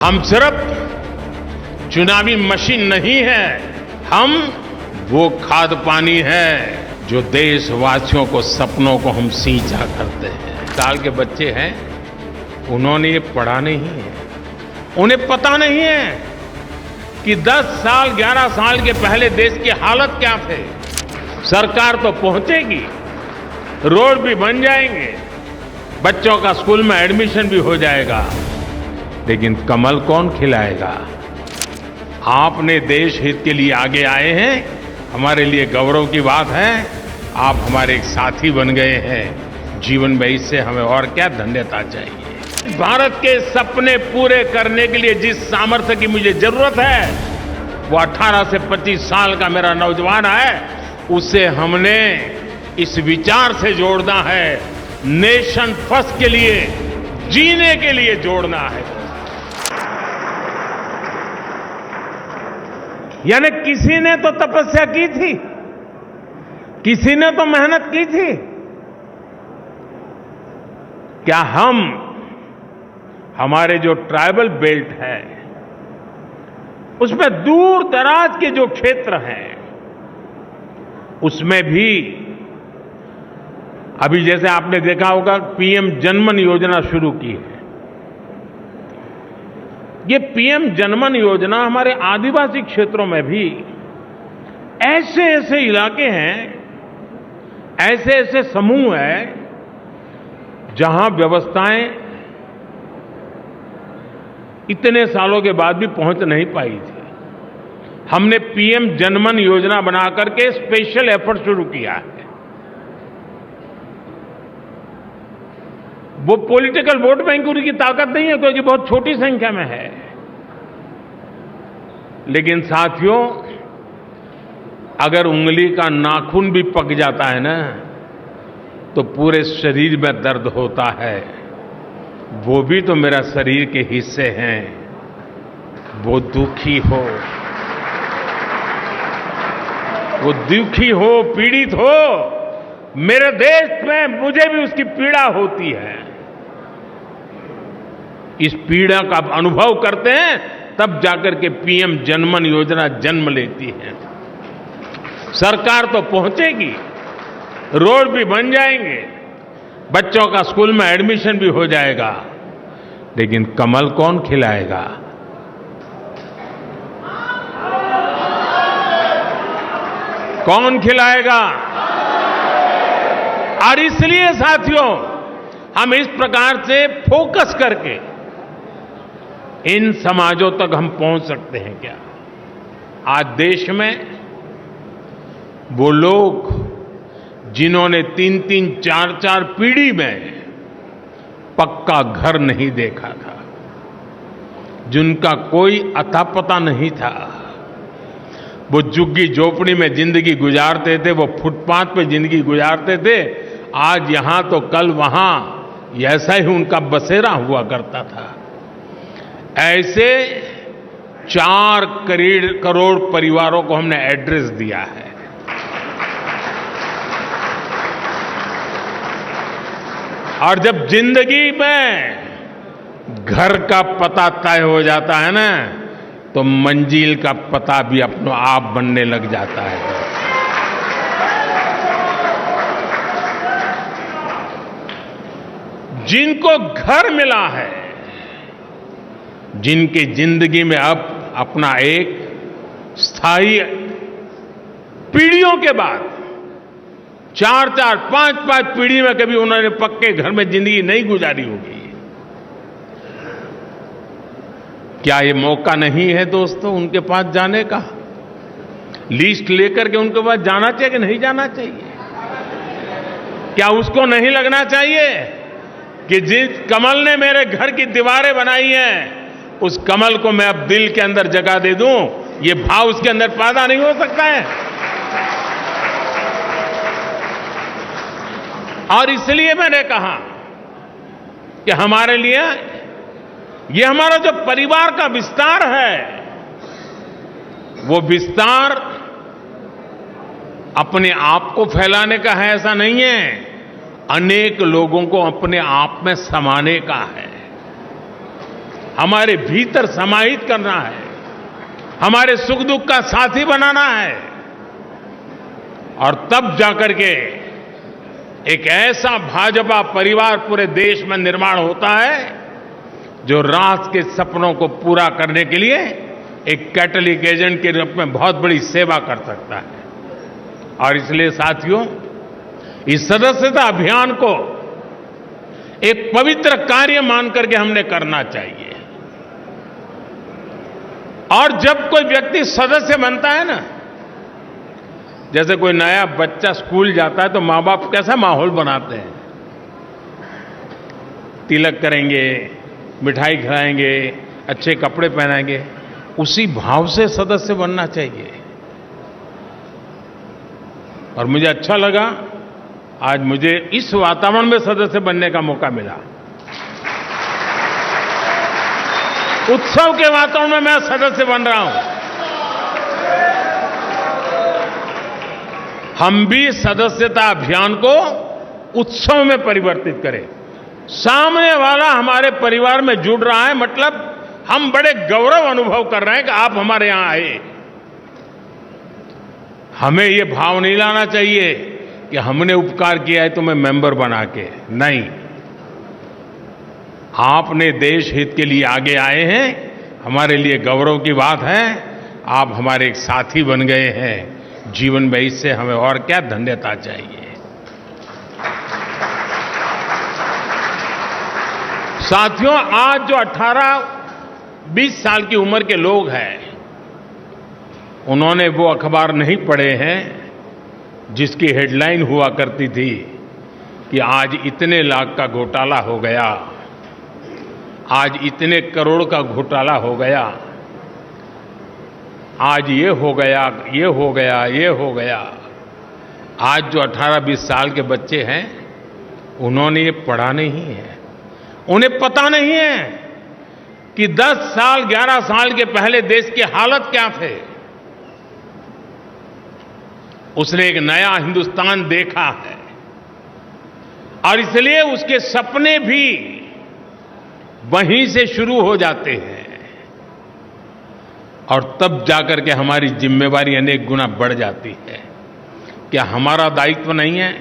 हम सिर्फ चुनावी मशीन नहीं है, हम वो खाद पानी है जो देशवासियों को सपनों को हम सींचा करते हैं। साल के बच्चे हैं, उन्होंने ये पढ़ा नहीं है, उन्हें पता नहीं है कि 10 साल 11 साल के पहले देश की हालत क्या थे। सरकार तो पहुंचेगी, रोड भी बन जाएंगे, बच्चों का स्कूल में एडमिशन भी हो जाएगा, लेकिन कमल कौन खिलाएगा। आपने देश हित के लिए आगे आए हैं, हमारे लिए गौरव की बात है। आप हमारे एक साथी बन गए हैं, जीवन में इससे हमें और क्या धन्यता चाहिए। भारत के सपने पूरे करने के लिए जिस सामर्थ्य की मुझे जरूरत है, वो 18 से 25 साल का मेरा नौजवान है, उसे हमने इस विचार से जोड़ना है, नेशन फर्स्ट के लिए, जीने के लिए जोड़ना है। यानी किसी ने तो तपस्या की थी, किसी ने तो मेहनत की थी। क्या हम, हमारे जो ट्राइबल बेल्ट है, उसमें दूर दराज के जो क्षेत्र हैं, उसमें भी अभी जैसे आपने देखा होगा पीएम जनमन योजना शुरू की है। ये पीएम जनमन योजना हमारे आदिवासी क्षेत्रों में भी ऐसे ऐसे इलाके हैं, ऐसे ऐसे समूह हैं, जहां व्यवस्थाएं इतने सालों के बाद भी पहुंच नहीं पाई थी। हमने पीएम जनमन योजना बना करके स्पेशल एफर्ट शुरू किया है। वो पॉलिटिकल वोट बैंक की ताकत नहीं है, क्योंकि बहुत छोटी संख्या में है, लेकिन साथियों, अगर उंगली का नाखून भी पक जाता है ना, तो पूरे शरीर में दर्द होता है। वो भी तो मेरा शरीर के हिस्से हैं। वो दुखी हो, वो दुखी हो, पीड़ित हो, मेरे देश में मुझे भी उसकी पीड़ा होती है। इस पीड़ा का अनुभव करते हैं, तब जाकर के पीएम जनमन योजना जन्म लेती है। सरकार तो पहुंचेगी, रोड भी बन जाएंगे, बच्चों का स्कूल में एडमिशन भी हो जाएगा, लेकिन कमल कौन खिलाएगा। कौन खिलाएगा। और इसलिए साथियों, हम इस प्रकार से फोकस करके इन समाजों तक हम पहुंच सकते हैं क्या। आज देश में वो लोग जिन्होंने 3-3, 4-4 पीढ़ी में पक्का घर नहीं देखा था, जिनका कोई अता पता नहीं था, वो झुग्गी झोपड़ी में जिंदगी गुजारते थे, वो फुटपाथ पे जिंदगी गुजारते थे, आज यहां तो कल वहां, ऐसा ही उनका बसेरा हुआ करता था। ऐसे 4 करोड़ परिवारों को हमने एड्रेस दिया है। और जब जिंदगी में घर का पता तय हो जाता है ना, तो मंजिल का पता भी अपने आप बनने लग जाता है। जिनको घर मिला है, जिनकी जिंदगी में अब अपना एक स्थायी, पीढ़ियों के बाद 4-4, 5-5 पीढ़ी में कभी उन्होंने पक्के घर में जिंदगी नहीं गुजारी होगी। क्या ये मौका नहीं है दोस्तों उनके पास जाने का। लिस्ट लेकर के उनके पास जाना चाहिए कि नहीं जाना चाहिए। क्या उसको नहीं लगना चाहिए कि जिस कमल ने मेरे घर की दीवारें बनाई हैं, उस कमल को मैं अब दिल के अंदर जगह दे दूं। ये भाव उसके अंदर पैदा नहीं हो सकता है। और इसलिए मैंने कहा कि हमारे लिए ये हमारा जो परिवार का विस्तार है, वो विस्तार अपने आप को फैलाने का है, ऐसा नहीं है, अनेक लोगों को अपने आप में समाने का है। हमारे भीतर समाहित करना है, हमारे सुख दुख का साथी बनाना है, और तब जाकर के एक ऐसा भाजपा परिवार पूरे देश में निर्माण होता है जो राष्ट्र के सपनों को पूरा करने के लिए एक कैटलिक एजेंट के रूप में बहुत बड़ी सेवा कर सकता है। और इसलिए साथियों, इस सदस्यता अभियान को एक पवित्र कार्य मान करके हमने करना चाहिए। और जब कोई व्यक्ति सदस्य बनता है ना, जैसे कोई नया बच्चा स्कूल जाता है तो माँ बाप कैसा माहौल बनाते हैं, तिलक करेंगे, मिठाई खिलाएंगे, अच्छे कपड़े पहनाएंगे, उसी भाव से सदस्य बनना चाहिए। और मुझे अच्छा लगा, आज मुझे इस वातावरण में सदस्य बनने का मौका मिला। उत्सव के वातावरण में मैं सदस्य बन रहा हूं। हम भी सदस्यता अभियान को उत्सव में परिवर्तित करें। सामने वाला हमारे परिवार में जुड़ रहा है, मतलब हम बड़े गौरव अनुभव कर रहे हैं कि आप हमारे यहां आए। हमें ये भाव नहीं लाना चाहिए कि हमने उपकार किया है तुम्हें मेंबर बना के, नहीं। आपने देश हित के लिए आगे आए हैं, हमारे लिए गौरव की बात है। आप हमारे एक साथी बन गए हैं जीवन में, इससे हमें और क्या धन्यता चाहिए। साथियों, आज जो 18-20 साल की उम्र के लोग हैं, उन्होंने वो अखबार नहीं पढ़े हैं जिसकी हेडलाइन हुआ करती थी कि आज इतने लाख का घोटाला हो गया, आज इतने करोड़ का घोटाला हो गया, आज ये हो गया, ये हो गया, ये हो गया। आज जो 18-20 साल के बच्चे हैं, उन्होंने ये पढ़ा नहीं है, उन्हें पता नहीं है कि 10 साल 11 साल के पहले देश की हालत क्या थे। उसने एक नया हिंदुस्तान देखा है और इसलिए उसके सपने भी वहीं से शुरू हो जाते हैं, और तब जाकर के हमारी जिम्मेवारी अनेक गुना बढ़ जाती है। क्या हमारा दायित्व नहीं है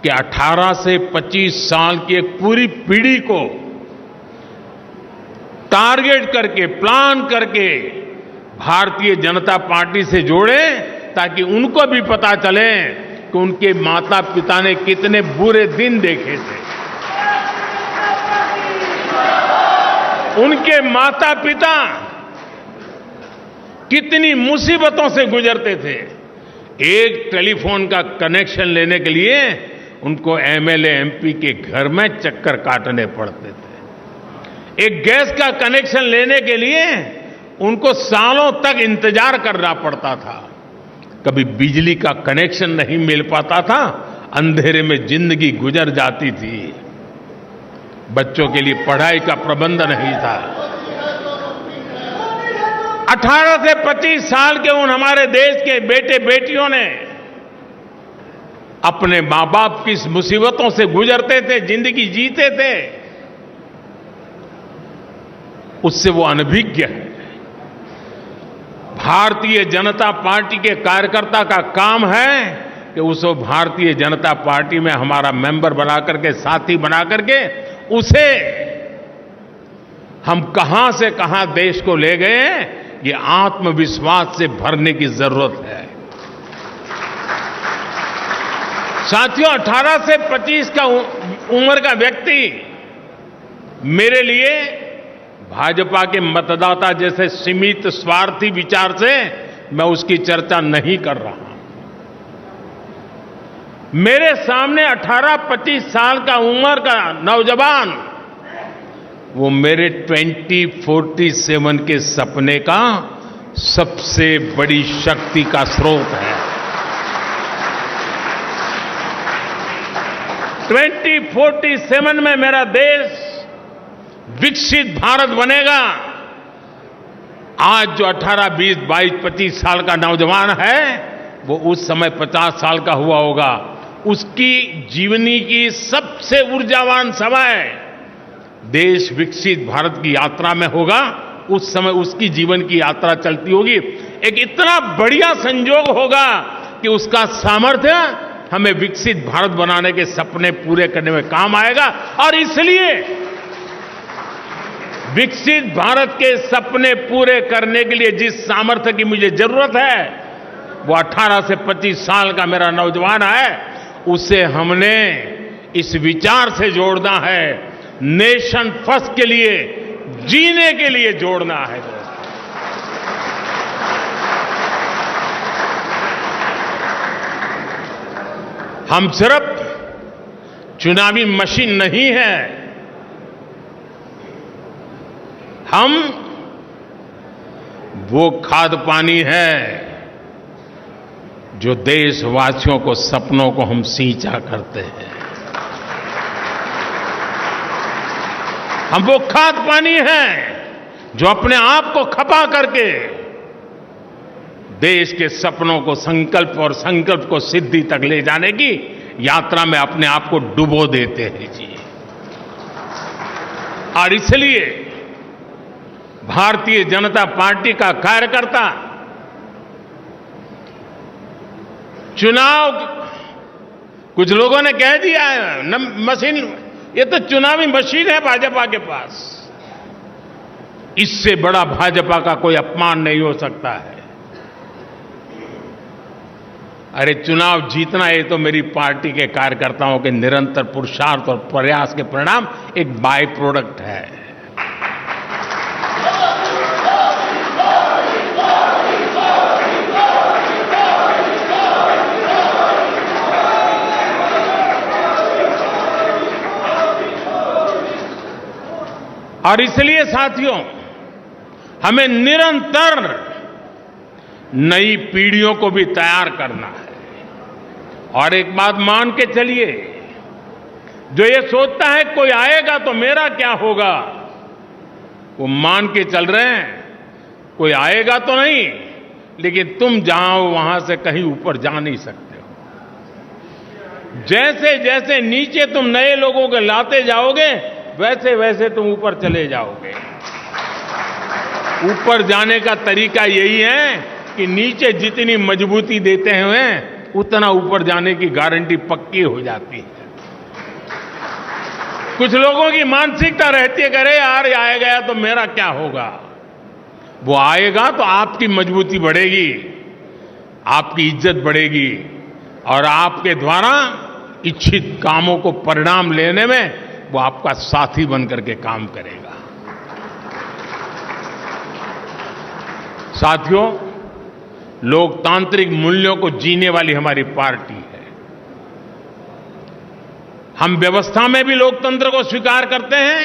कि 18 से 25 साल की एक पूरी पीढ़ी को टारगेट करके, प्लान करके भारतीय जनता पार्टी से जोड़ें, ताकि उनको भी पता चले कि उनके माता पिता ने कितने बुरे दिन देखे थे, उनके माता पिता कितनी मुसीबतों से गुजरते थे। एक टेलीफोन का कनेक्शन लेने के लिए उनको एमएलए एमपी के घर में चक्कर काटने पड़ते थे। एक गैस का कनेक्शन लेने के लिए उनको सालों तक इंतजार करना पड़ता था। कभी बिजली का कनेक्शन नहीं मिल पाता था, अंधेरे में जिंदगी गुजर जाती थी। बच्चों के लिए पढ़ाई का प्रबंध नहीं था। 18 से 25 साल के उन हमारे देश के बेटे बेटियों ने अपने मां बाप की मुसीबतों से गुजरते थे, जिंदगी जीते थे, उससे वो अनभिज्ञ है। भारतीय जनता पार्टी के कार्यकर्ता का काम है कि उसको भारतीय जनता पार्टी में हमारा मेंबर बना करके, साथी बना करके, उसे हम कहां से कहां देश को ले गए, ये आत्मविश्वास से भरने की जरूरत है। साथियों, 18 से 25 का उम्र का व्यक्ति मेरे लिए भाजपा के मतदाता जैसे सीमित स्वार्थी विचार से मैं उसकी चर्चा नहीं कर रहा। मेरे सामने 18-25 साल का उम्र का नौजवान, वो मेरे 2047 के सपने का सबसे बड़ी शक्ति का स्रोत है। 2047 में मेरा देश विकसित भारत बनेगा। आज जो 18, 20, 22, 25 साल का नौजवान है, वो उस समय 50 साल का हुआ होगा। उसकी जीवनी की सबसे ऊर्जावान समय देश विकसित भारत की यात्रा में होगा, उस समय उसकी जीवन की यात्रा चलती होगी, एक इतना बढ़िया संयोग होगा कि उसका सामर्थ्य हमें विकसित भारत बनाने के सपने पूरे करने में काम आएगा। और इसलिए विकसित भारत के सपने पूरे करने के लिए जिस सामर्थ्य की मुझे जरूरत है, वो 18 से 25 साल का मेरा नौजवान है, उसे हमने इस विचार से जोड़ना है, नेशन फर्स्ट के लिए, जीने के लिए जोड़ना है। हम सिर्फ चुनावी मशीन नहीं है, हम वो खाद पानी है जो देशवासियों को सपनों को हम सींचा करते हैं। हम वो खाद पानी हैं जो अपने आप को खपा करके देश के सपनों को संकल्प और संकल्प को सिद्धि तक ले जाने की यात्रा में अपने आप को डुबो देते हैं जी। और इसलिए भारतीय जनता पार्टी का कार्यकर्ता चुनाव, कुछ लोगों ने कह दिया है मशीन, ये तो चुनावी मशीन है भाजपा के पास। इससे बड़ा भाजपा का कोई अपमान नहीं हो सकता है। अरे चुनाव जीतना ये तो मेरी पार्टी के कार्यकर्ताओं के निरंतर पुरुषार्थ और प्रयास के परिणाम एक बाय प्रोडक्ट है। और इसलिए साथियों, हमें निरंतर नई पीढ़ियों को भी तैयार करना है। और एक बात मान के चलिए, जो ये सोचता है कोई आएगा तो मेरा क्या होगा, वो मान के चल रहे हैं कोई आएगा तो नहीं, लेकिन तुम जहां हो वहां से कहीं ऊपर जा नहीं सकते हो। जैसे जैसे नीचे तुम नए लोगों को लाते जाओगे, वैसे वैसे तुम ऊपर चले जाओगे। ऊपर जाने का तरीका यही है कि नीचे जितनी मजबूती देते हैं उतना ऊपर जाने की गारंटी पक्की हो जाती है। कुछ लोगों की मानसिकता रहती है, अरे यार आए गया तो मेरा क्या होगा। वो आएगा तो आपकी मजबूती बढ़ेगी, आपकी इज्जत बढ़ेगी और आपके द्वारा इच्छित कामों को परिणाम लेने में वो आपका साथी बनकर के काम करेगा। साथियों, लोकतांत्रिक मूल्यों को जीने वाली हमारी पार्टी है। हम व्यवस्था में भी लोकतंत्र को स्वीकार करते हैं,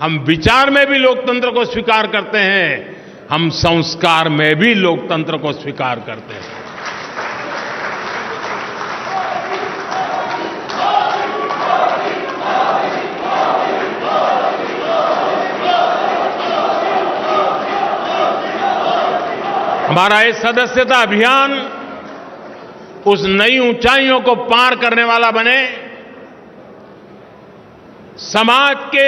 हम विचार में भी लोकतंत्र को स्वीकार करते हैं, हम संस्कार में भी लोकतंत्र को स्वीकार करते हैं। हमारा ये सदस्यता अभियान उस नई ऊंचाइयों को पार करने वाला बने, समाज के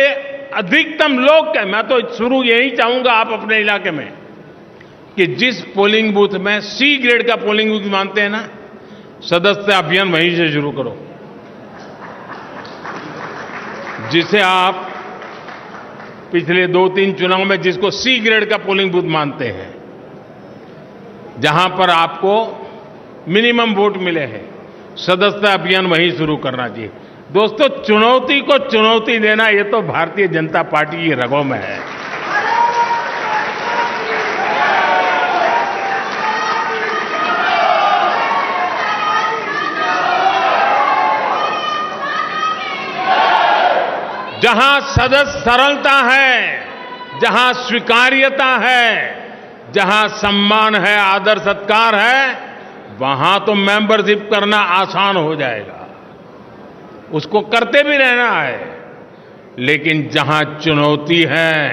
अधिकतम लोग के, मैं तो शुरू यही चाहूंगा आप अपने इलाके में कि जिस पोलिंग बूथ में सी ग्रेड का पोलिंग बूथ मानते हैं ना, सदस्यता अभियान वहीं से शुरू करो। जिसे आप पिछले 2-3 चुनाव में जिसको सी ग्रेड का पोलिंग बूथ मानते हैं, जहां पर आपको मिनिमम वोट मिले हैं, सदस्यता अभियान वहीं शुरू करना चाहिए। दोस्तों, चुनौती को चुनौती देना ये तो भारतीय जनता पार्टी की रगों में है। जहां सदस्य सरलता है, जहां स्वीकार्यता है, जहां सम्मान है, आदर सत्कार है, वहां तो मेंबरशिप करना आसान हो जाएगा, उसको करते भी रहना है। लेकिन जहां चुनौती है,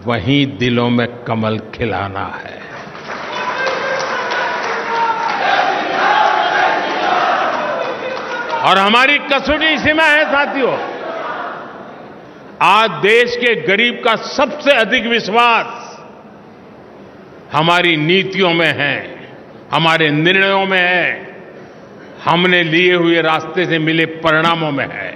वहीं दिलों में कमल खिलाना है। और हमारी कसौटी इसी में है साथियों। आज देश के गरीब का सबसे अधिक विश्वास हमारी नीतियों में है, हमारे निर्णयों में है, हमने लिए हुए रास्ते से मिले परिणामों में है।